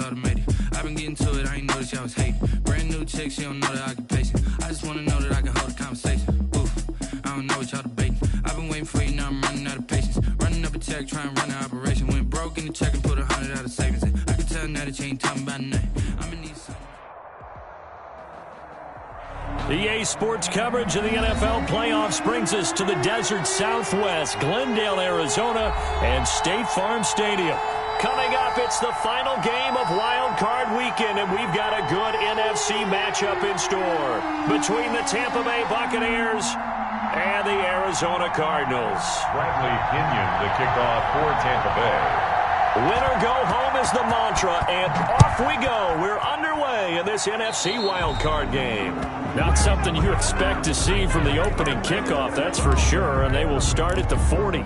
automated. I've been getting to it, I ain't noticed y'all was hating. Brand new chick, she don't know the occupation. I just wanna know that I can hold a conversation. Oof, I don't know what y'all debating. I've been waiting for you, now I'm running out of patience. Running up a check, trying to run an operation. Went broke in the check and put 100 out of savings in. I can tell now that you ain't talking about nothing. I'm in these. EA Sports coverage of the NFL playoffs brings us to the desert Southwest, Glendale, Arizona, and State Farm Stadium. Coming up, it's the final game of Wild Card Weekend, and we've got a good NFC matchup in store between the Tampa Bay Buccaneers and the Arizona Cardinals. Bradley Pinion to kick off for Tampa Bay. Winner go home is the mantra, and off we go. We're underway in this NFC wildcard game. Not something you expect to see from the opening kickoff, that's for sure, and they will start at the 40.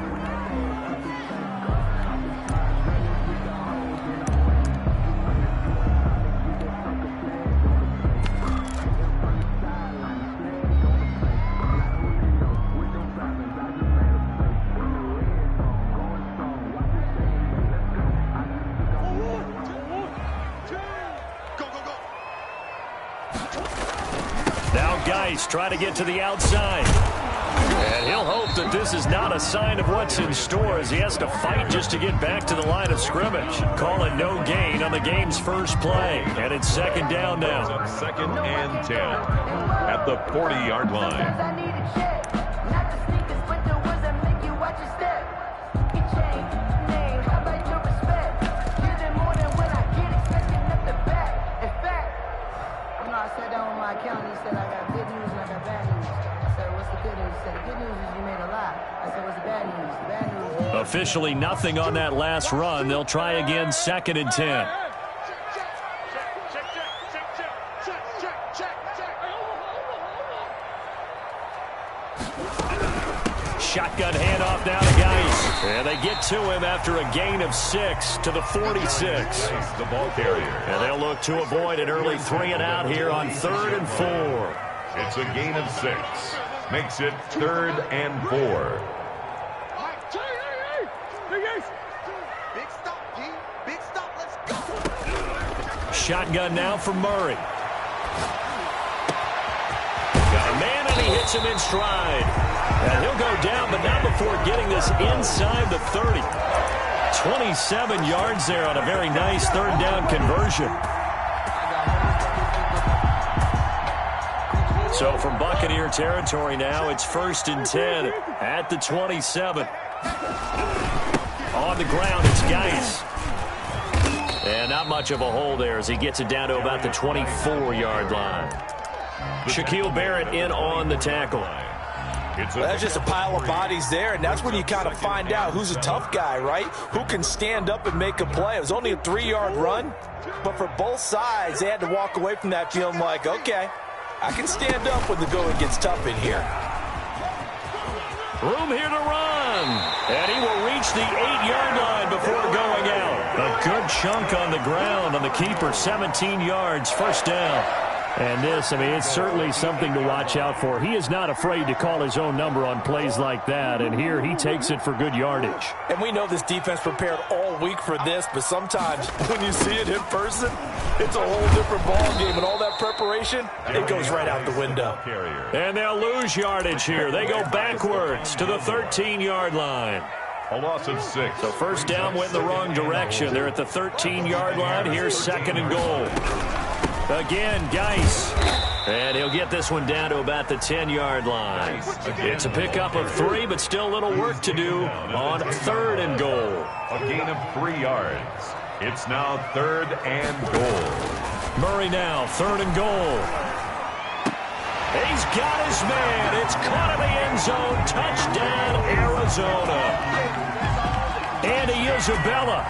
Try to get to the outside. And he'll hope that this is not a sign of what's in store as he has to fight just to get back to the line of scrimmage. Call it no gain on the game's first play. And it's second down now. Second and 10 at the 40-yard line. Officially nothing on that last run. They'll try again, second and 10. Shotgun handoff now to Geis. And they get to him after a gain of 6 to the 46. The ball carrier. And they'll look to avoid an early 3-and-out here on 3rd and 4. It's a gain of 6. Makes it 3rd and 4. Shotgun now for Murray. Got a man, and he hits him in stride. And he'll go down, but not before getting this inside the 30. 27 yards there on a very nice third down conversion. So from Buccaneer territory now, it's 1st and 10 at the 27. On the ground, it's Geis. And not much of a hole there as he gets it down to about the 24-yard line. Shaquille Barrett in on the tackle. Well, that's just a pile of bodies there, and that's when you kind of find out who's a tough guy, right? Who can stand up and make a play. It was only a 3-yard run, but for both sides, they had to walk away from that feeling like, okay, I can stand up when the going gets tough in here. Room here to run. And he will reach the 8-yard line before going out. A good chunk on the ground on the keeper. 17 yards, first down. And this, I mean, it's certainly something to watch out for. He is not afraid to call his own number on plays like that. And here he takes it for good yardage. And we know this defense prepared all week for this, but sometimes when you see it in person, it's a whole different ball game. And all that preparation, it goes right out the window. And they'll lose yardage here. They go backwards to the 13-yard line. A loss of 6. So first down went in the wrong direction. They're at the 13-yard line. Here's 2nd and goal. Again, Geis. And he'll get this one down to about the 10-yard line. It's a pickup of 3, but still a little work to do on 3rd and goal. A gain of 3 yards. It's now 3rd and goal. Murray now, 3rd and goal. He's got his man. It's caught in the end zone. Touchdown, Arizona. Andy Isabella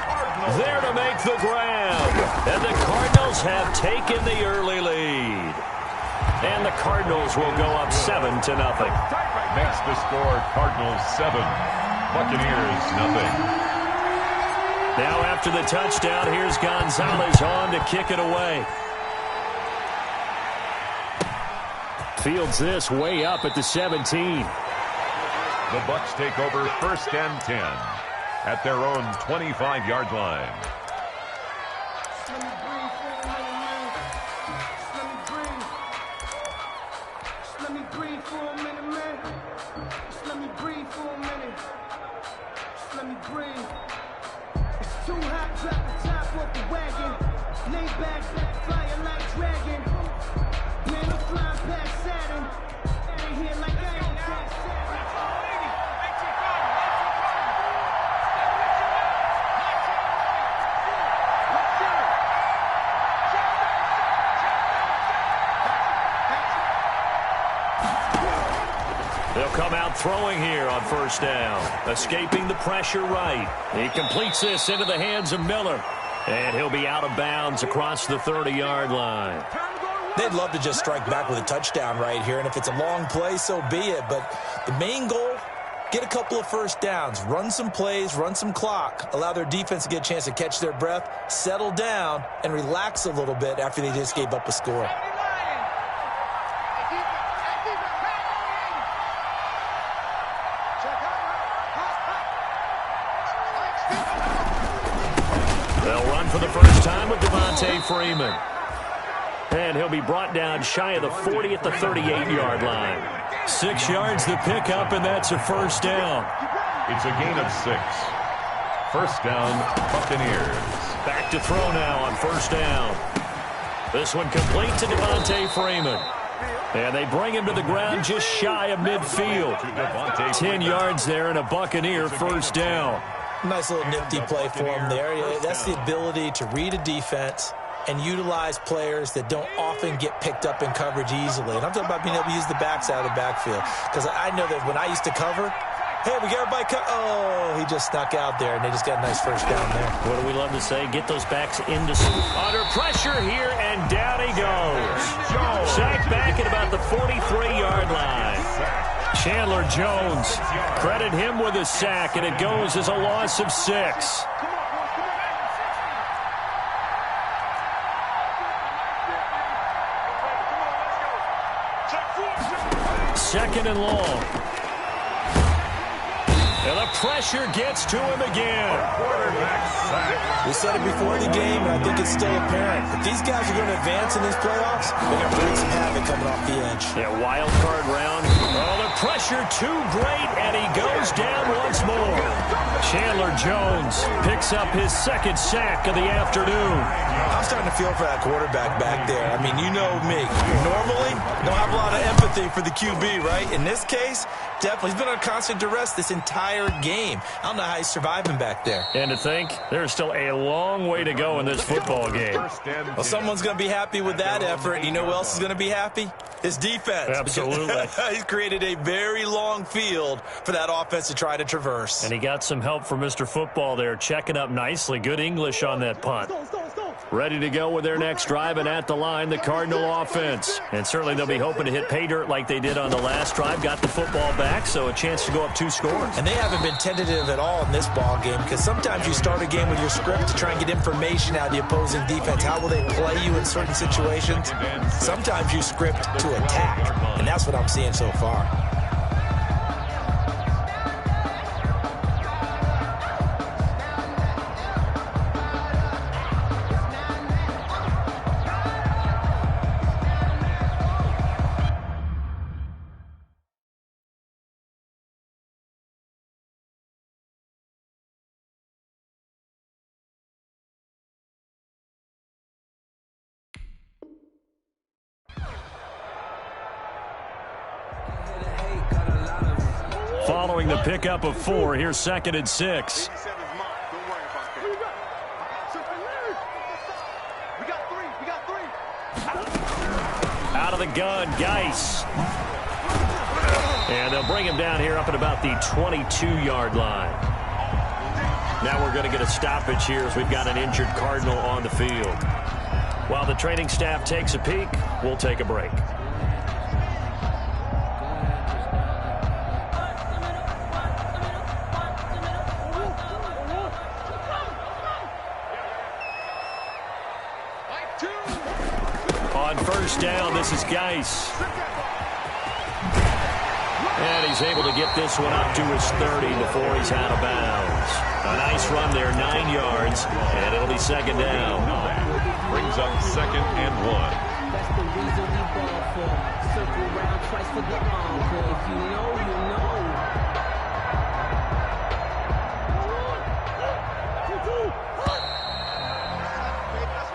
there to make the grab. And the Cardinals have taken the early lead. And the Cardinals will go up 7-0. Makes the score Cardinals 7, Buccaneers 0. Now after the touchdown, here's Gonzalez on to kick it away. Fields this way up at the 17. The Bucs take over 1st and 10 at their own 25-yard line. They'll come out throwing here on first down. Escaping the pressure right. He completes this into the hands of Miller. And he'll be out of bounds across the 30-yard line. They'd love to just strike back with a touchdown right here. And if it's a long play, so be it. But the main goal, get a couple of first downs. Run some plays, run some clock. Allow their defense to get a chance to catch their breath, settle down, and relax a little bit after they just gave up a score. They'll run for the first time with Devontae Freeman. And he'll be brought down shy of the 40 at the 38-yard line. 6 yards the pickup, and that's a first down. It's a gain of 6. First down, Buccaneers. Back to throw now on first down. This one complete to Devontae Freeman. And they bring him to the ground just shy of midfield. 10 yards there and a Buccaneer first down. Nice little nifty play for him there. That's the ability to read a defense and utilize players that don't often get picked up in coverage easily. And I'm talking about being able to use the backs out of the backfield. Because I know that when I used to cover, hey, we got everybody oh, he just snuck out there, and they just got a nice first down there. What do we love to say? Get those backs into under pressure here, and down he goes. Sacked back at about the 43-yard line. Chandler Jones, credit him with a sack, and it goes as a loss of 6. Second and long. And the pressure gets to him again. We said it before the game, and I think it's still apparent. If these guys are going to advance in these playoffs, they're going to bring some havoc coming off the edge. Yeah, wild card round. Oh, the pressure too great, and he goes down once more. Chandler Jones picks up his second sack of the afternoon. I'm starting to feel for that quarterback back there. I mean, you know me. Normally, don't have a lot of empathy for the QB, right? In this case, definitely. He's been under constant duress this entire game. I don't know how he's surviving back there. And to think, there's still a long way to go in this football game. Well, someone's going to be happy with that effort. You know who else is going to be happy? His defense. Absolutely. He's created a very long field for that offense to try to traverse. And he got some help from Mr. Football there, checking up nicely. Good English on that punt. Ready to go with their next drive, and at the line, the Cardinal offense. And certainly they'll be hoping to hit pay dirt like they did on the last drive. Got the football back, so a chance to go up 2 scores. And they haven't been tentative at all in this ball game, because sometimes you start a game with your script to try and get information out of the opposing defense. How will they play you in certain situations? Sometimes you script to attack, and that's what I'm seeing so far. Following the pickup of 4, here's 2nd and 6. Out of the gun, Geis. And they'll bring him down here up at about the 22-yard line. Now we're going to get a stoppage here as we've got an injured Cardinal on the field. While the training staff takes a peek, we'll take a break. On first down, this is Geis. And he's able to get this one up to his 30 before he's out of bounds. A nice run there, 9 yards, and it'll be 2nd down. Brings up 2nd and 1. That's the reason we ball for. Circle round twice for the encore. If you know, you know.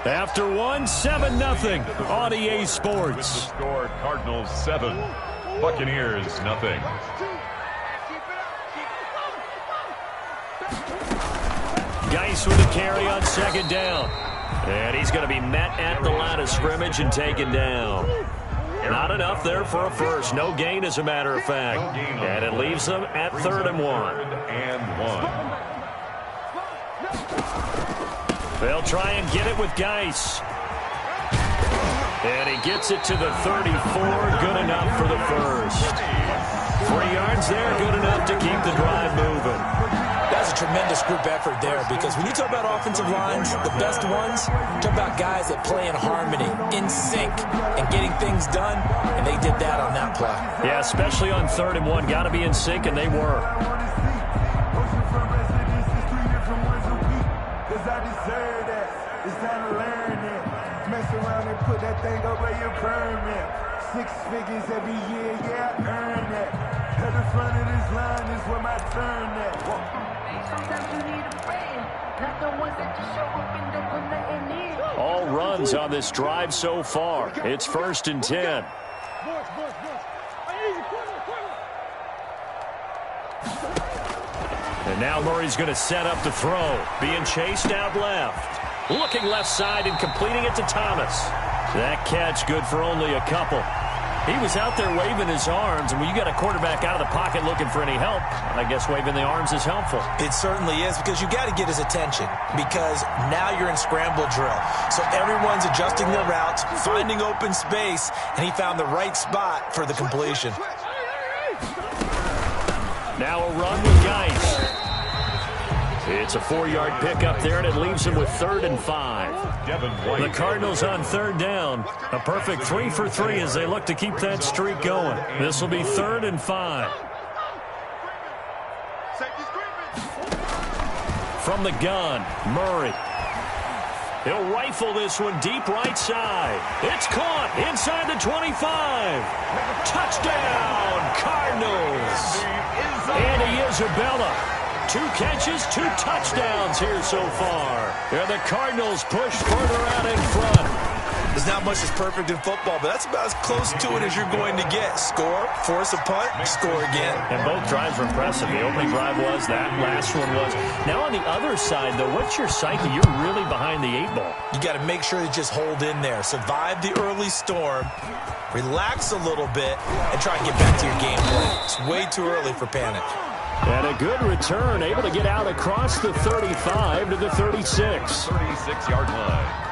After one, 7-0 on EA Sports. The score, Cardinals 7, Buccaneers 0. Geis with a carry on second down. And he's going to be met at the line of scrimmage and taken down. Not enough there for a first. No gain, as a matter of fact. And it leaves them at 3rd and 1. They'll try and get it with Geis. And he gets it to the 34. Good enough for the first. 3 yards there. Good enough to keep the drive moving. That's a tremendous group effort there, because when you talk about offensive lines, the best ones, talk about guys that play in harmony, in sync, and getting things done, and they did that on that play. Yeah, especially on 3rd and 1. Got to be in sync, and they were. Put that thing over your permit. 6 figures every year, yeah, I earn that. At the front of this line is where my turn at. Sometimes you need a friend, not the ones that just show up and don't put nothing in. All runs on this drive so far. It's 1st and 10. And now Murray's going to set up to throw. Being chased out left. Looking left side and completing it to Thomas. That catch good for only a couple. He was out there waving his arms, and when you got a quarterback out of the pocket looking for any help, I guess waving the arms is helpful. It certainly is, because you got to get his attention, because now you're in scramble drill. So everyone's adjusting their routes, finding open space, and he found the right spot for the completion. Now a run with Geis. It's a 4-yard pickup there, and it leaves him with 3rd and 5. The Cardinals on 3rd down. A perfect 3 for 3 as they look to keep that streak going. This will be 3rd and 5. From the gun, Murray. He'll rifle this one deep right side. It's caught inside the 25. Touchdown, Cardinals. Andy Isabella. 2 catches, 2 touchdowns here so far. And the Cardinals push further out in front. There's not much that's perfect in football, but that's about as close to it as you're going to get. Score, force a punt, score again. And both drives were impressive. The opening drive was, that last one was. Now on the other side, though, what's your psyche? You're really behind the 8 ball. You got to make sure to just hold in there. Survive the early storm, relax a little bit, and try and get back to your game plan. It's way too early for panic. And a good return, able to get out across the 35 to the 36. 36-yard line.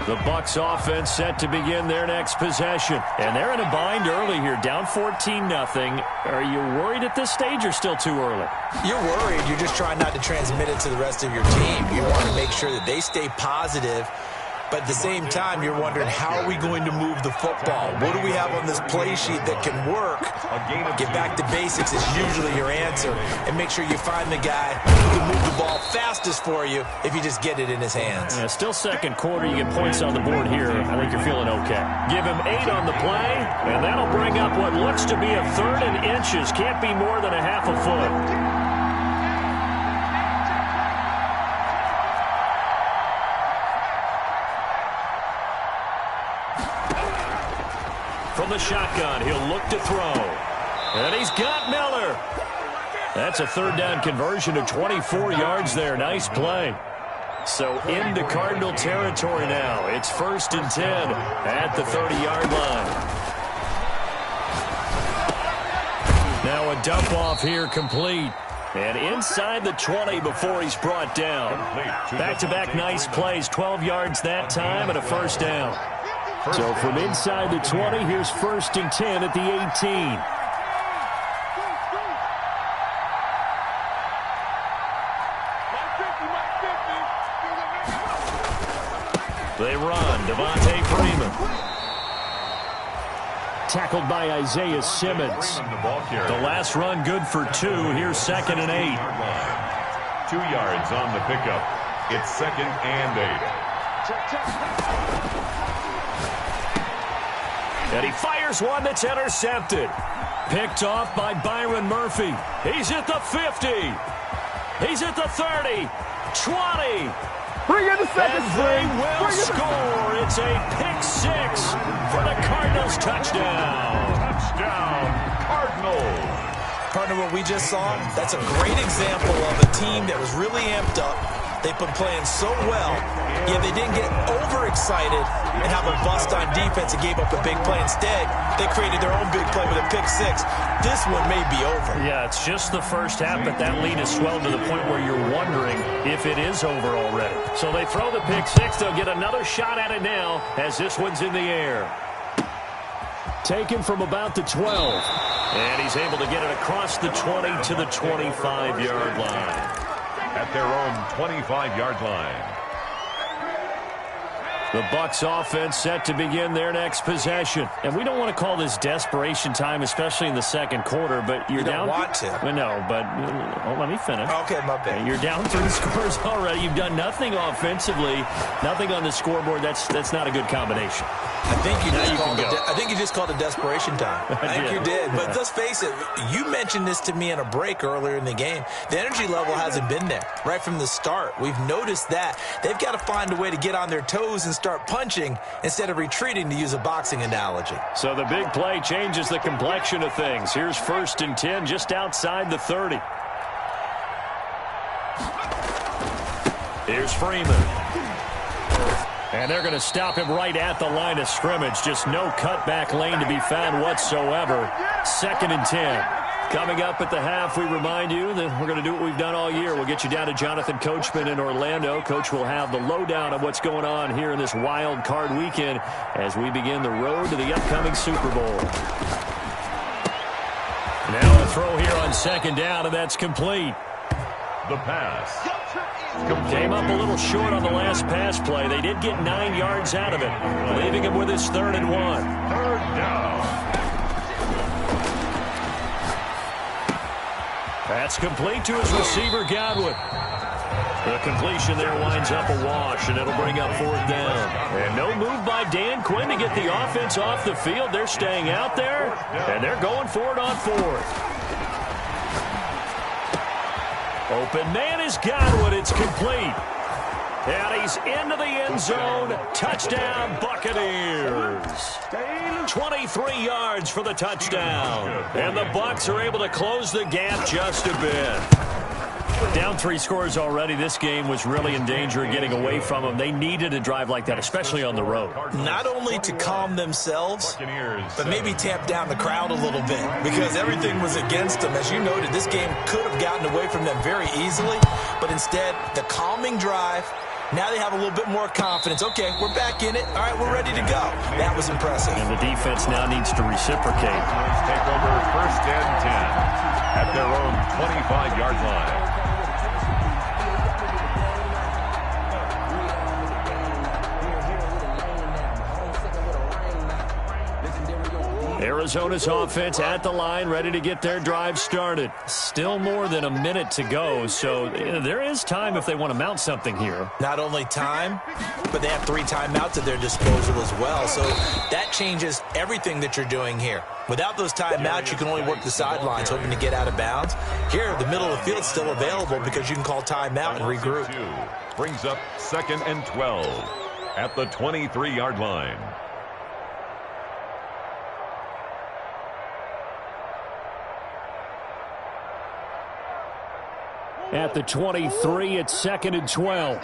The Bucs offense set to begin their next possession. And they're in a bind early here, down 14-0. Are you worried at this stage or still too early? You're worried. You're just trying not to transmit it to the rest of your team. You want to make sure that they stay positive. But at the same time, you're wondering, how are we going to move the football? What do we have on this play sheet that can work? Get back to basics is usually your answer. And make sure you find the guy who can move the ball fastest for you if you just get it in his hands. Yeah, still 2nd quarter. You get points on the board here. I think you're feeling okay. Give him 8 on the play, and that'll bring up what looks to be a 3rd and inches. Can't be more than a half a foot. From the shotgun, he'll look to throw. And he's got Miller. That's a 3rd down conversion of 24 yards there. Nice play. So into Cardinal territory now. It's 1st and 10 at the 30-yard line. Now a dump off here complete. And inside the 20 before he's brought down. Back-to-back nice plays. 12 yards that time and a 1st down. So from inside the 20, here's 1st and 10 at the 18. They run. Devontae Freeman. Tackled by Isaiah Simmons. The last run good for 2. Here's 2nd and 8. 2 yards on the pickup. It's 2nd and 8. And he fires one that's intercepted. Picked off by Byron Murphy. He's at the 50. He's at the 30. 20. And they will score. It's a pick six for the Cardinals touchdown. Touchdown, Cardinals. Partner, what we just saw, that's a great example of a team that was really amped up. They've been playing so well, yet they didn't get overexcited and have a bust on defense and gave up a big play. Instead, they created their own big play with a pick six. This one may be over. Yeah, it's just the first half, but that lead has swelled to the point where you're wondering if it is over already. So they throw the pick six. They'll get another shot at it now as this one's in the air. Taken from about the 12. And he's able to get it across the 20 to the 25-yard line. At their own 25-yard line. The Bucs offense set to begin their next possession. And we don't want to call this desperation time, especially in the second quarter, but you're down. You don't want to. No, but let me finish. Okay, my bad. You're down 3 scores already. You've done nothing offensively, nothing on the scoreboard. That's not a good combination. I think you just called it desperation time. I think you did. But let's face it, you mentioned this to me in a break earlier in the game. The energy level hasn't been there right from the start. We've noticed that. They've got to find a way to get on their toes and start punching instead of retreating, to use a boxing analogy. So the big play changes the complexion of things. Here's 1st and 10 just outside the 30. Here's Freeman. And they're going to stop him right at the line of scrimmage. Just no cutback lane to be found whatsoever. 2nd and 10. Coming up at the half, we remind you that we're going to do what we've done all year. We'll get you down to Jonathan Coachman in Orlando. Coach will have the lowdown of what's going on here in this wild card weekend as we begin the road to the upcoming Super Bowl. Now a throw here on 2nd down, and that's complete. The pass. Came up a little short on the last pass play. They did get 9 yards out of it, leaving him with his 3rd and 1. 3rd down. That's complete to his receiver, Godwin. The completion there winds up a wash, and it'll bring up 4th down. And no move by Dan Quinn to get the offense off the field. They're staying out there, and they're going for it on 4th. Open man is Godwin. It's complete. And he's into the end zone. Touchdown, Buccaneers. 23 yards for the touchdown. And the Bucs are able to close the gap just a bit. Down 3 scores already. This game was really in danger of getting away from them. They needed a drive like that, especially on the road. Not only to calm themselves, but maybe tamp down the crowd a little bit, because everything was against them. As you noted, this game could have gotten away from them very easily, but instead, the calming drive, now they have a little bit more confidence. Okay, we're back in it. All right, we're ready to go. That was impressive. And the defense now needs to reciprocate. Take over 1st and 10 at their own 25-yard line. Arizona's offense at the line, ready to get their drive started. Still more than a minute to go, so there is time if they want to mount something here. Not only time, but they have 3 timeouts at their disposal as well, so that changes everything that you're doing here. Without those timeouts, you can only work the sidelines, hoping to get out of bounds. Here, the middle of the field is still available because you can call timeout and regroup. Brings up 2nd and 12 at the 23-yard line. At the 23, it's 2nd and 12.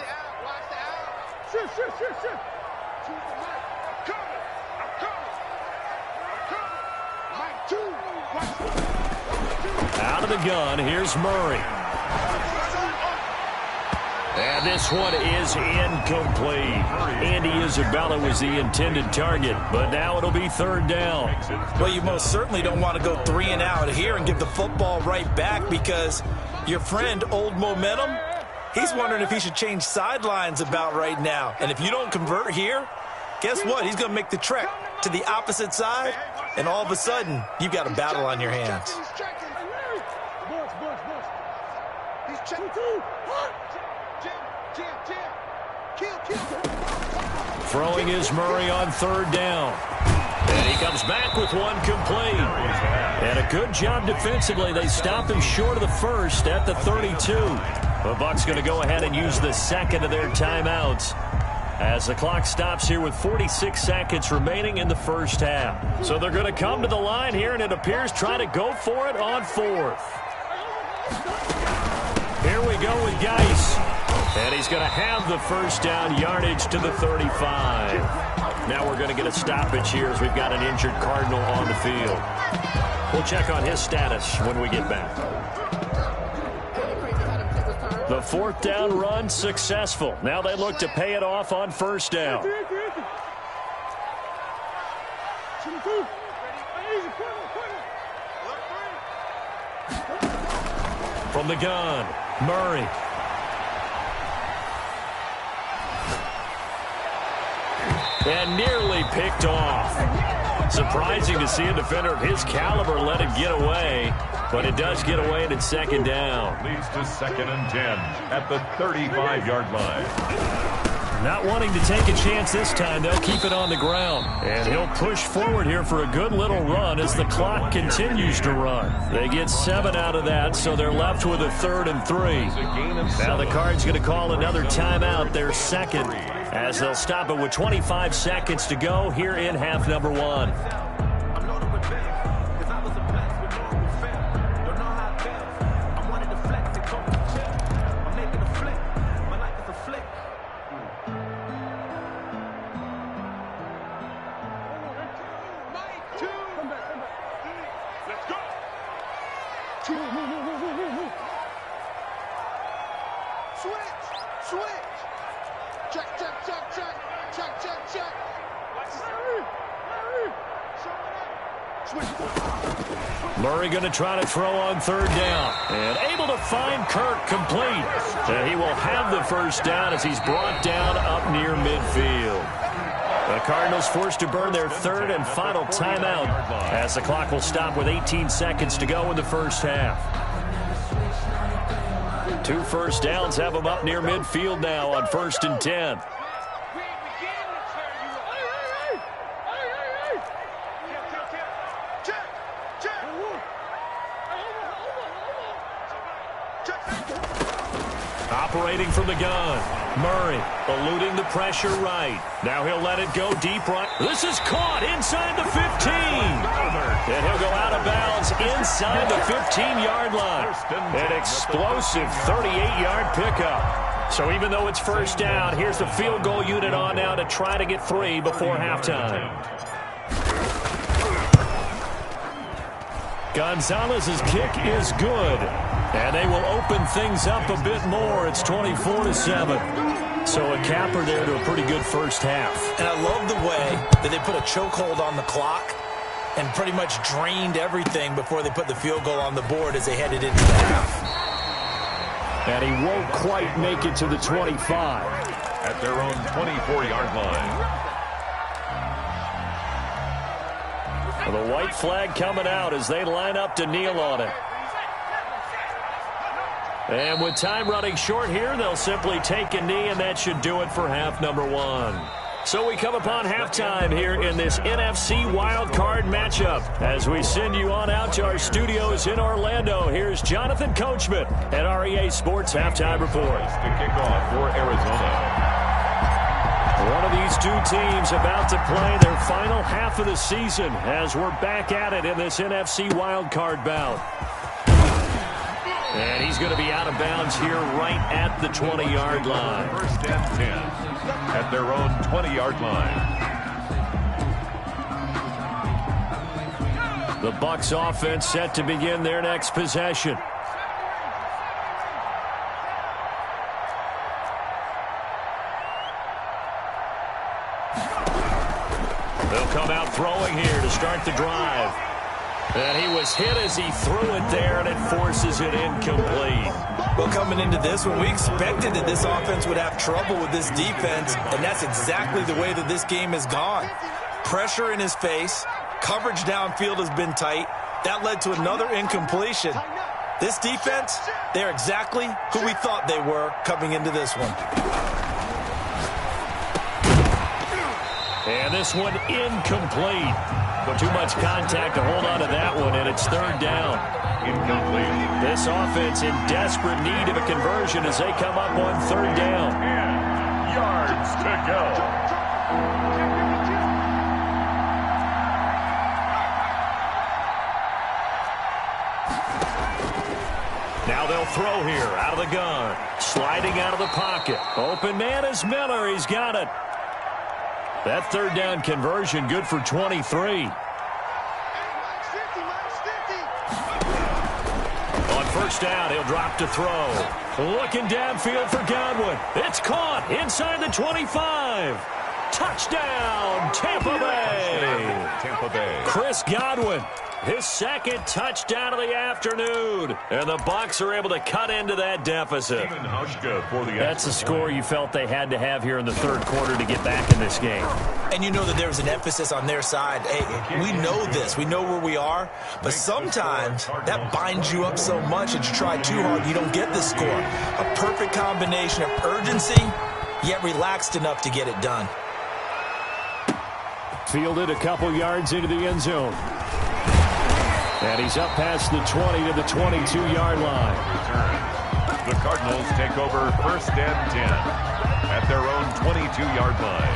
Out of the gun, here's Murray. And this one is incomplete. Andy Isabella was the intended target, but now it'll be 3rd down. Well, you most certainly don't want to go 3 and out here and give the football right back, because your friend, Old Momentum, he's wondering if he should change sidelines about right now. And if you don't convert here, guess what? He's going to make the trek to the opposite side, and all of a sudden, you've got a battle on your hands. Throwing is Murray on 3rd down. And he comes back with one complete. And a good job defensively. They stop him short of the first at the 32. The Bucs going to go ahead and use the second of their timeouts as the clock stops here with 46 seconds remaining in the first half. So they're going to come to the line here, and it appears trying to go for it on fourth. Here we go with Geis. And he's going to have the first down, yardage to the 35. Now we're going to get a stoppage here as we've got an injured Cardinal on the field. We'll check on his status when we get back. The fourth down run successful. Now they look to pay it off on first down. From the gun, Murray. And nearly picked off. Surprising to see a defender of his caliber let it get away, but it does get away and it's second down. Leads to 2nd and 10 at the 35-yard line. Not wanting to take a chance this time, they'll keep it on the ground. And he'll push forward here for a good little run as the clock continues to run. They get 7 out of that, so they're left with a 3rd and 3. Now the Cards going to call another timeout, their second, as they'll stop it with 25 seconds to go here in half number 1. Murray going to try to throw on 3rd down. And able to find Kirk complete. And he will have the first down as he's brought down up near midfield. The Cardinals forced to burn their 3rd and final timeout as the clock will stop with 18 seconds to go in the first half. 2 first downs have them up near midfield now on 1st and 10. Operating from the gun, Murray eluding the pressure right. Now he'll let it go deep right. This is caught inside the 15. And he'll go out of bounds inside the 15-yard line. An explosive 38-yard pickup. So even though it's first down, here's the field goal unit on now to try to get 3 before halftime. Gonzalez's kick is good. And they will open things up a bit more. It's 24-7. So a capper there to a pretty good first half. And I love the way that they put a chokehold on the clock and pretty much drained everything before they put the field goal on the board as they headed into the half. And he won't quite make it to the 25. At their own 24-yard line. The white flag coming out as they line up to kneel on it. And with time running short here, they'll simply take a knee, and that should do it for half number 1. So we come upon halftime here in this NFC wildcard matchup. As we send you on out to our studios in Orlando, here's Jonathan Coachman at REA Sports Halftime Report. To kick off for Arizona. One of these two teams about to play their final half of the season as we're back at it in this NFC wildcard bout. And he's going to be out of bounds here right at the 20-yard line. 1st and 10 at their own 20-yard line. The Bucs offense set to begin their next possession. They'll come out throwing here to start the drive. And he was hit as he threw it there, and it forces it incomplete. Well, coming into this one, we expected that this offense would have trouble with this defense, and that's exactly the way that this game has gone. Pressure in his face, coverage downfield has been tight. That led to another incompletion. This defense, they're exactly who we thought they were coming into this one. And this one incomplete. Too much contact to hold on to that one, and it's third down. Incomplete. This offense in desperate need of a conversion as they come up on third down. 10 yards to go. Now they'll throw here out of the gun. Sliding out of the pocket. Open man is Miller. He's got it. That third down conversion good for 23. On first down, he'll drop to throw. Looking downfield for Godwin. It's caught inside the 25. Touchdown, Tampa Bay. Tampa Bay. Chris Godwin, his second touchdown of the afternoon. And the Bucs are able to cut into that deficit. That's a score you felt they had to have here in the third quarter to get back in this game. And you know that there was an emphasis on their side. Hey, we know this. We know where we are. But sometimes that binds you up so much that you try too hard, you don't get the score. A perfect combination of urgency, yet relaxed enough to get it done. Fielded a couple yards into the end zone. And he's up past the 20 to the 22-yard line. The Cardinals take over first and 10 at their own 22-yard line.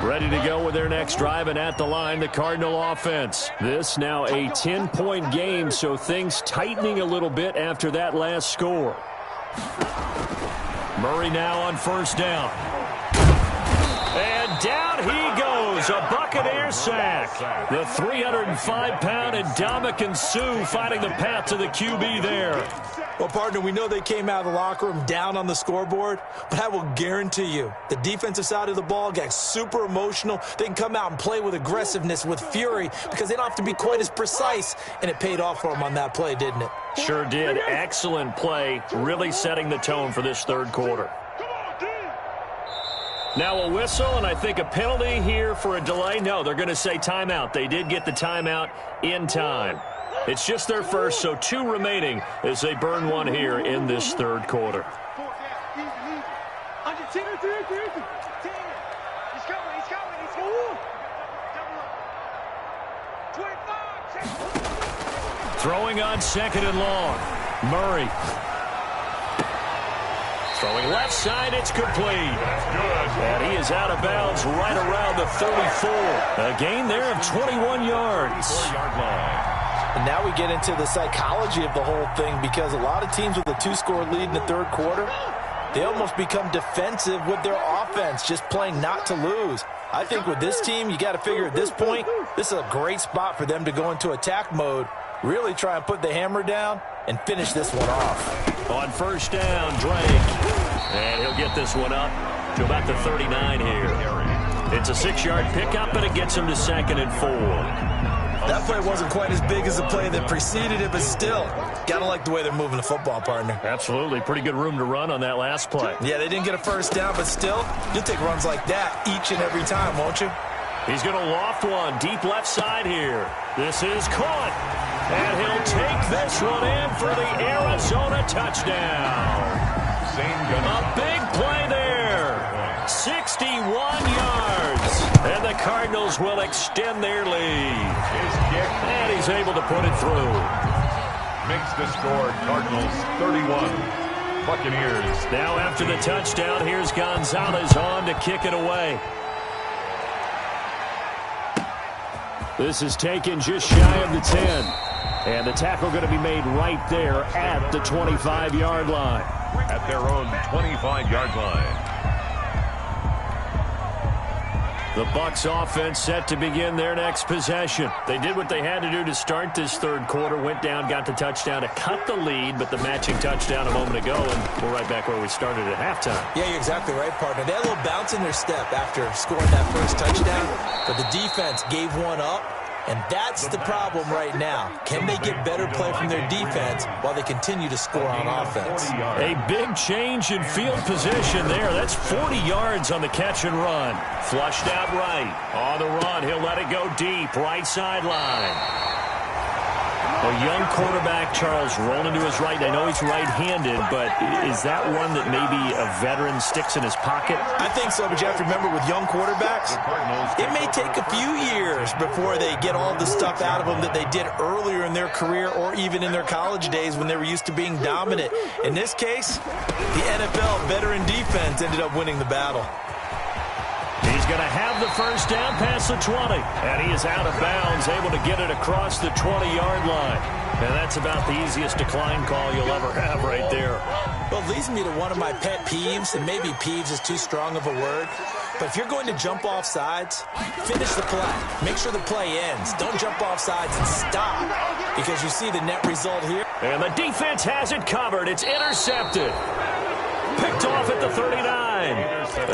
Ready to go with their next drive, and at the line, the Cardinal offense. This now a 10-point game, so things tightening a little bit after that last score. Murray now on first down. And down he goes, a Buccaneer sack. The 305-pound Ndamukong Suh finding the path to the QB there. Well, partner, we know they came out of the locker room down on the scoreboard, but I will guarantee you the defensive side of the ball got super emotional. They can come out and play with aggressiveness, with fury, because they don't have to be quite as precise, and it paid off for them on that play, didn't it? Sure did. Excellent play, really setting the tone for this third quarter. Now a whistle, and I think a penalty here for a delay. No, they're going to say timeout. They did get the timeout in time. It's just their first, so 2 remaining as they burn one here in this third quarter. Throwing on second and long. Murray. Throwing left side, it's complete. And he is out of bounds right around the 34. A gain there of 21 yards. And now we get into the psychology of the whole thing, because a lot of teams with a 2-score lead in the third quarter, they almost become defensive with their offense, just playing not to lose. I think with this team, you got to figure at this point, this is a great spot for them to go into attack mode, really try and put the hammer down and finish this one off. On first down, Drake. And he'll get this one up to about the 39 here. It's a 6-yard pickup, and it gets him to second and 4. That play wasn't quite as big as the play that preceded it, but still, gotta like the way they're moving the football, partner. Absolutely. Pretty good room to run on that last play. Yeah, they didn't get a first down, but still, you'll take runs like that each and every time, won't you? He's going to loft one deep left side here. This is caught. And he'll take this one in for the Arizona touchdown. A big play there. 61 yards. And the Cardinals will extend their lead. And he's able to put it through. Makes the score Cardinals 31. Buccaneers. Now after the touchdown, here's Gonzalez on to kick it away. This is taken just shy of the 10. And the tackle going to be made right there at the 25-yard line. At their own 25-yard line. The Bucs offense set to begin their next possession. They did what they had to do to start this third quarter. Went down, got the touchdown to cut the lead, but the matching touchdown a moment ago, and we're right back where we started at halftime. Yeah, you're exactly right, partner. They had a little bounce in their step after scoring that first touchdown, but the defense gave one up. And that's the problem right now. Can they get better play from their defense while they continue to score on offense? A big change in field position there. That's 40 yards on the catch and run. Flushed out right. On the run, he'll let it go deep. Right sideline. Well, young quarterback Charles rolling to his right. I know he's right-handed, but is that one that maybe a veteran sticks in his pocket? I think so, but you have to remember with young quarterbacks, it may take a few years before they get all the stuff out of them that they did earlier in their career or even in their college days when they were used to being dominant. In this case, the NFL veteran defense ended up winning the battle. He's going to have the first down past the 20, and he is out of bounds, able to get it across the 20-yard line. And that's about the easiest decline call you'll ever have right there. Well, it leads me to one of my pet peeves, and maybe peeves is too strong of a word, but if you're going to jump off sides, finish the play. Make sure the play ends. Don't jump off sides and stop, because you see the net result here. And the defense has it covered. It's intercepted. Picked off at the 39.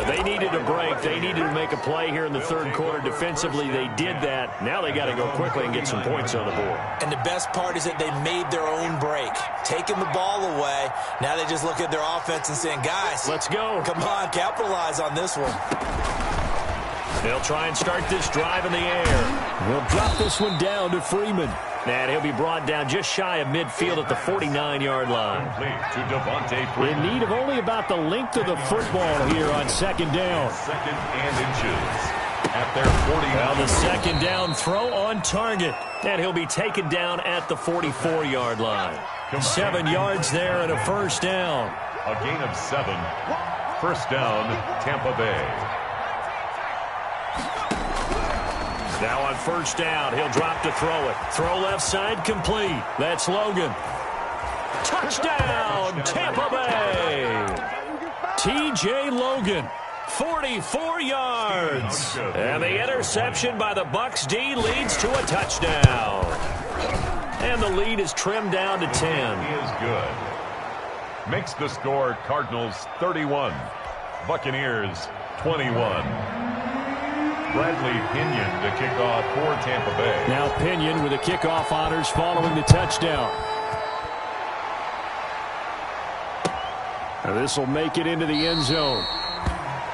They needed a break. They needed to make a play here in the third quarter. Defensively, they did that. Now they got to go quickly and get some points on the board. And the best part is that they made their own break. Taking the ball away. Now they just look at their offense and saying, guys, let's go. Come on, capitalize on this one. They'll try and start this drive in the air. We'll drop this one down to Freeman. And he'll be brought down just shy of midfield at the 49-yard line. In need of only about the length of the football here on second down. Second and inches at their 49. Now the second down throw on target. And he'll be taken down at the 44-yard line. 7 yards there and a first down. A gain of 7. First down, Tampa Bay. Now on first down, he'll drop to throw it. Throw left side, complete. That's Logan. Touchdown, Tampa Bay. T.J. Logan, 44 yards. And the interception by the Bucs D leads to a touchdown. And the lead is trimmed down to 10. He is good. Makes the score Cardinals 31, Buccaneers 21. Bradley Pinion to kick off for Tampa Bay. Now Pinion with the kickoff honors following the touchdown. Now this will make it into the end zone.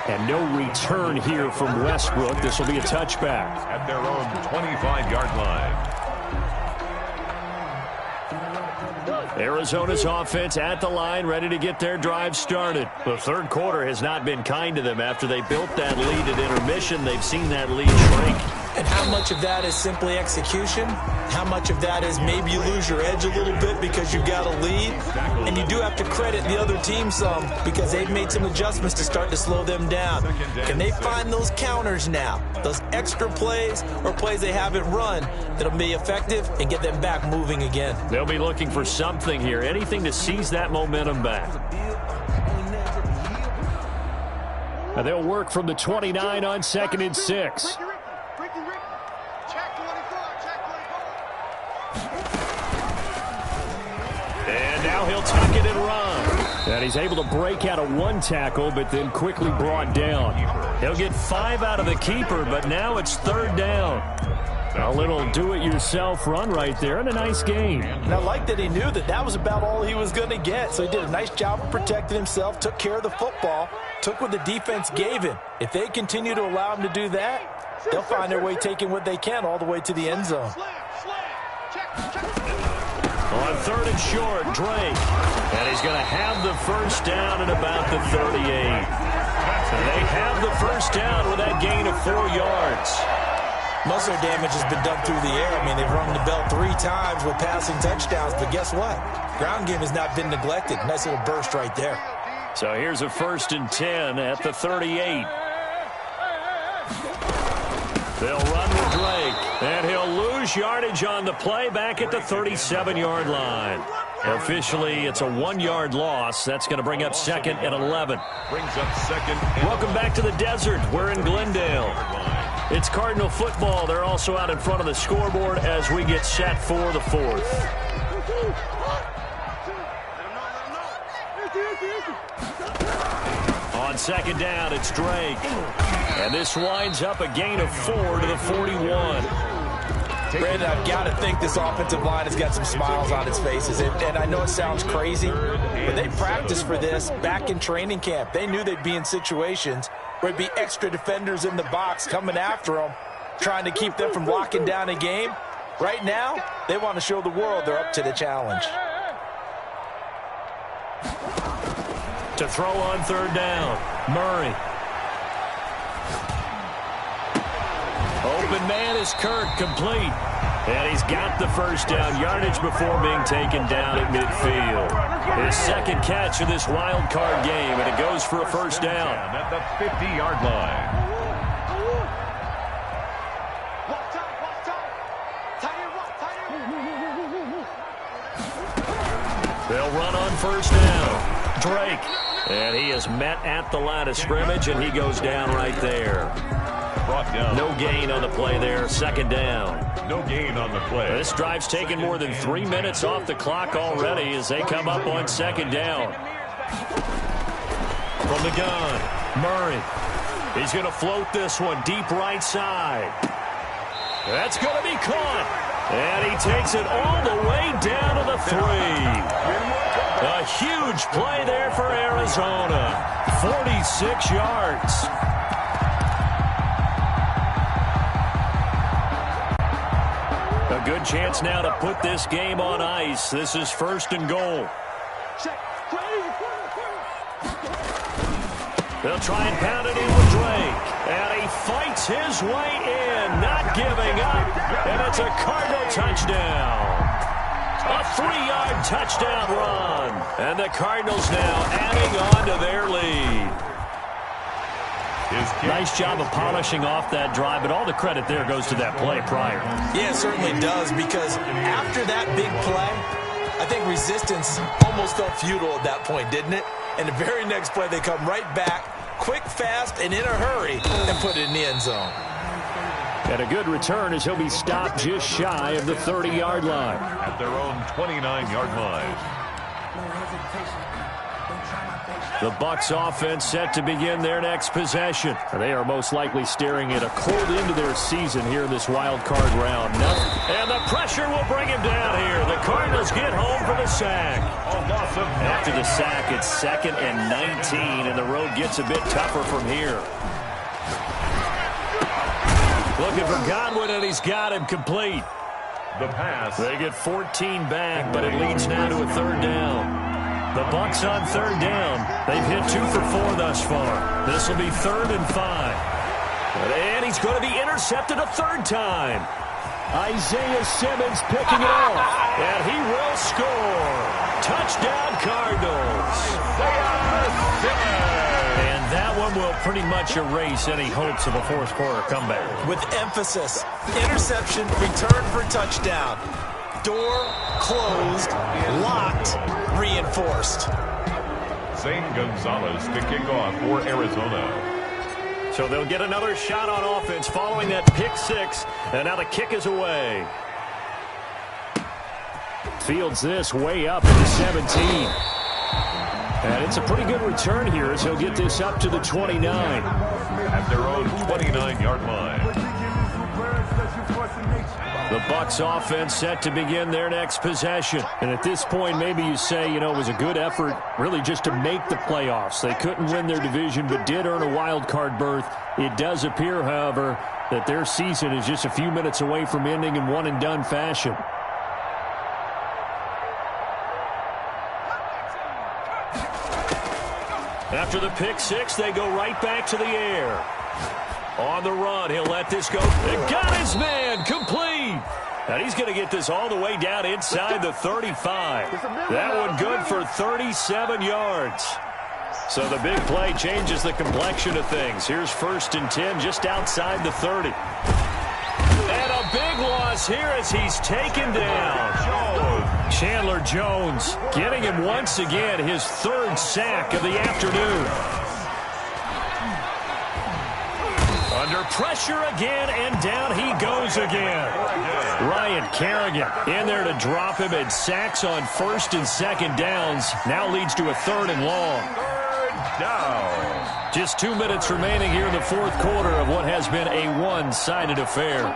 And no return here from Westbrook. This will be a touchback. At their own 25-yard line. Arizona's offense at the line, ready to get their drive started. The third quarter has not been kind to them. After they built that lead at intermission, they've seen that lead shrink. And how much of that is simply execution? How much of that is maybe you lose your edge a little bit because you've got a lead? And you do have to credit the other team some because they've made some adjustments to start to slow them down. Can they find those counters now? Those extra plays or plays they haven't run that'll be effective and get them back moving again? They'll be looking for something here, anything to seize that momentum back. Now they'll work from the 29 on 2nd and 6. And now he'll tuck it and run. And he's able to break out of one tackle, but then quickly brought down. He'll get 5 out of the keeper, but now it's third down. A little do-it-yourself run right there, and a nice game. And I like that he knew that that was about all he was going to get. So he did a nice job of protecting himself, took care of the football, took what the defense gave him. If they continue to allow him to do that, they'll find their way taking what they can all the way to the end zone. On third and short, Drake. And he's going to have the first down at about the 38. And they have the first down with that gain of 4 yards. Most of their damage has been done through the air. I mean, they've rung the bell 3 times with passing touchdowns. But guess what? Ground game has not been neglected. Nice little burst right there. So here's a 1st and 10 at the 38. They'll run with Drake. And he'll lose yardage on the play back at the 37-yard line. Officially, it's a 1-yard loss. That's going to bring up 2nd and 11. Brings up 2nd. Welcome back to the desert. We're in Glendale. It's Cardinal football. They're also out in front of the scoreboard as we get set for the 4th. On 2nd down, it's Drake. And this winds up a gain of 4 to the 41. Brandon, I've got to think this offensive line has got some smiles on its faces. And I know it sounds crazy, but they practiced for this back in training camp. They knew they'd be in situations where there'd be extra defenders in the box coming after them, trying to keep them from locking down a game. Right now, they want to show the world they're up to the challenge. To throw on third down, Murray. Open man is Kirk, complete. And he's got the first down yardage before being taken down at midfield. His second catch of this wild card game, and it goes for a first down. At the 50-yard line. They'll run on first down. Drake. And he is met at the line of scrimmage, and he goes down right there. Brought down. No gain on the play there. Second down. No gain on the play. This drive's taken more than 3 minutes off the clock already as they come up on second down. From the gun, Murray. He's going to float this one deep right side. That's going to be caught. And he takes it all the way down to the 3. A huge play there for Arizona. 46 yards. A good chance now to put this game on ice. This is first and goal. They'll try and pound it in with Drake. And he fights his way in, not giving up. And it's a Cardinal touchdown. A 3-yard touchdown run. And the Cardinals now adding on to their lead. Nice job of polishing off that drive, but all the credit there goes to that play prior. Yeah, it certainly does, because after that big play, I think resistance almost felt futile at that point, didn't it? And the very next play, they come right back, quick, fast, and in a hurry, and put it in the end zone. And a good return as he'll be stopped just shy of the 30-yard line. At their own 29-yard line. The Bucs offense set to begin their next possession. They are most likely staring at a cold end to their season here in this wild card round. And the pressure will bring him down here. The Cardinals get home for the sack. After the sack, it's 2nd and 19, and the road gets a bit tougher from here. Looking for Godwin, and he's got him complete. The pass. They get 14 back, but it leads now to a third down. The Bucs on third down. They've hit 2 for 4 thus far. This will be 3rd and 5. And he's going to be intercepted a third time. Isaiah Simmons picking it off. And he will score. Touchdown, Cardinals. And that one will pretty much erase any hopes of a fourth quarter comeback. With emphasis, interception, return for touchdown. Door closed, locked, reinforced. Zane Gonzalez to kick off for Arizona. So they'll get another shot on offense following that pick 6, and now the kick is away. Fields this way up at the 17. And it's a pretty good return here as he'll get this up to the 29. At their own 29-yard line. The Bucs offense set to begin their next possession. And at this point, maybe you say, you know, it was a good effort really just to make the playoffs. They couldn't win their division but did earn a wild card berth. It does appear, however, that their season is just a few minutes away from ending in one-and-done fashion. After the pick 6, they go right back to the air. On the run, he'll let this go. And got his man, complete. And he's going to get this all the way down inside the 35. That one good for 37 yards. So the big play changes the complexion of things. Here's 1st and 10 just outside the 30. And a big loss here as he's taken down. Chandler Jones getting him once again his 3rd sack of the afternoon. Under pressure again, and down he goes again. Ryan Kerrigan in there to drop him, and sacks on 1st and 2nd downs. Now leads to a 3rd and long. 3rd down. Just 2 minutes remaining here in the 4th quarter of what has been a one-sided affair.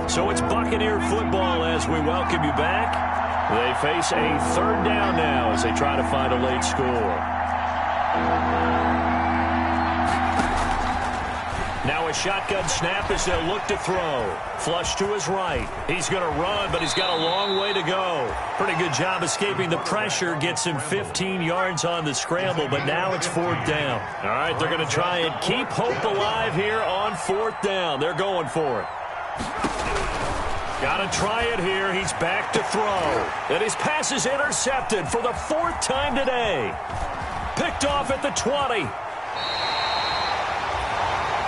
So it's Buccaneer football as we welcome you back. They face a 3rd down now as they try to find a late score. Now a shotgun snap as they'll look to throw. Flush to his right. He's going to run, but he's got a long way to go. Pretty good job escaping the pressure. Gets him 15 yards on the scramble, but now it's 4th down. All right, they're going to try and keep hope alive here on 4th down. They're going for it. Got to try it here. He's back to throw. And his pass is intercepted for the 4th time today. Picked off at the 20.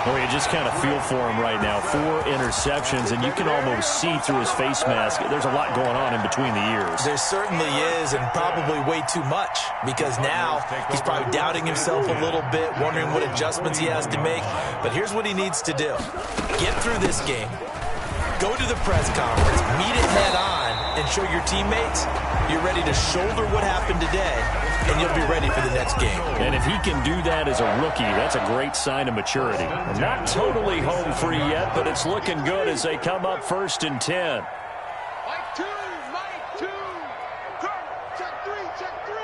Well, you just kind of feel for him right now. 4 interceptions, and you can almost see through his face mask. There's a lot going on in between the ears. There certainly is, and probably way too much, because now he's probably doubting himself a little bit, wondering what adjustments he has to make. But here's what he needs to do. Get through this game. Go to the press conference, meet it head on, and show your teammates you're ready to shoulder what happened today, and you'll be ready for the next game. And if he can do that as a rookie, that's a great sign of maturity. Not totally home free yet, but it's looking good as they come up 1st and 10. Mike 2, Mike 2. Check 3, check 3.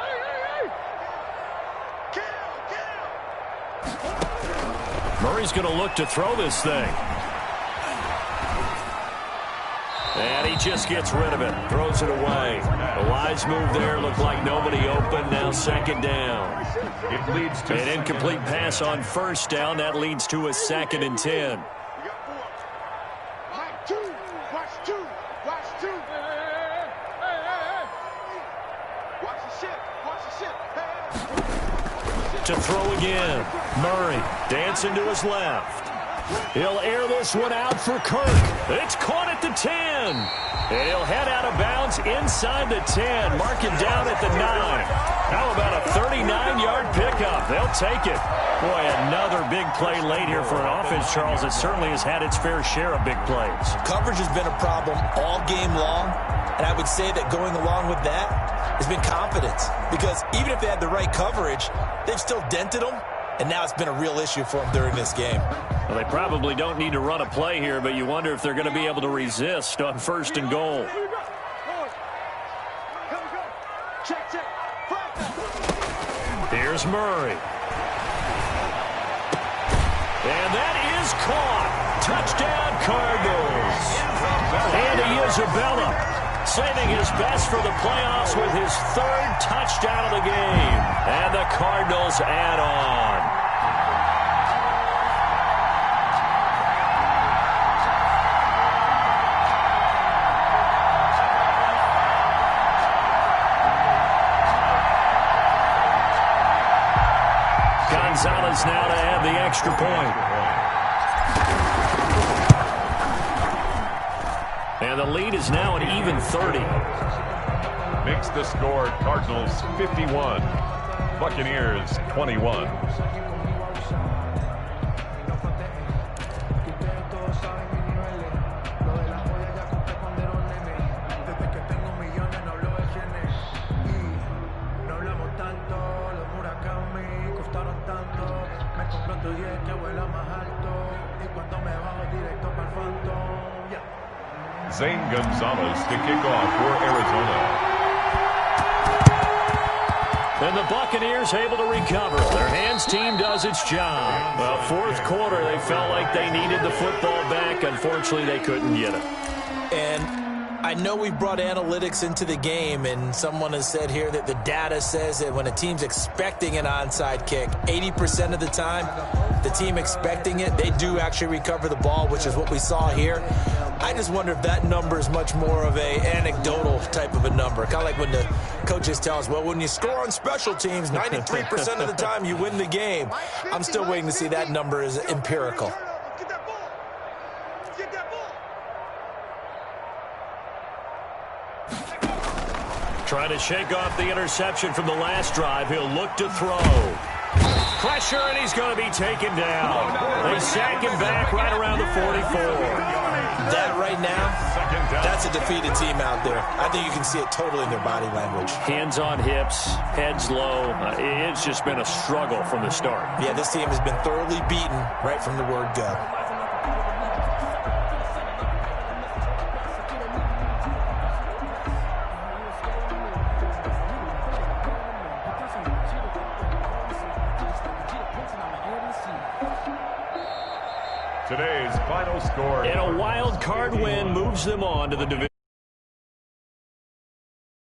Hey. Kill. Murray's going to look to throw this thing. And he just gets rid of it. Throws it away. A wise move there. Looked like nobody open. Now 2nd down. It leads to an incomplete pass on 1st down. That leads to a 2nd and 10. Mike 2. Watch 2. Watch 2. Hey. Watch the shit. To throw again. Murray dancing to his left. He'll air this one out for Kirk. It's caught at the 10. And he'll head out of bounds inside the 10. Mark it down at the 9. How about a 39-yard pickup? They'll take it. Boy, another big play late here for an offense, Charles, that certainly has had its fair share of big plays. Coverage has been a problem all game long, and I would say that going along with that has been confidence. Because even if they had the right coverage, they've still dented them. And now it's been a real issue for them during this game. Well, they probably don't need to run a play here, but you wonder if they're going to be able to resist on 1st and goal. Here's Murray. And that is caught. Touchdown, Cardinals. Andy Isabella saving his best for the playoffs with his 3rd touchdown of the game. And the Cardinals add on. Gonzalez now to add the extra point. And the lead is now an even 30. Makes the score Cardinals 51, Buccaneers 21. Zane Gonzalez to kick off for Arizona. And the Buccaneers able to recover. Their hands team does its job. Well, 4th quarter, they felt like they needed the football back. Unfortunately, they couldn't get it. And I know we brought analytics into the game, and someone has said here that the data says that when a team's expecting an onside kick, 80% of the time, the team expecting it, they do actually recover the ball, which is what we saw here. I just wonder if that number is much more of a anecdotal type of a number. Kind of like when the coaches tell us, well, when you score on special teams, 93% of the time you win the game. I'm still waiting to see that number is empirical. Trying to shake off the interception from the last drive. He'll look to throw. Pressure, and he's going to be taken down. They sack him back right around the 44. That right now, that's a defeated team out there. I think you can see it totally in their body language. Hands on hips, heads low. It's just been a struggle from the start. Yeah, this team has been thoroughly beaten right from the word go. Today's final score. And a wild card win moves them on to the division.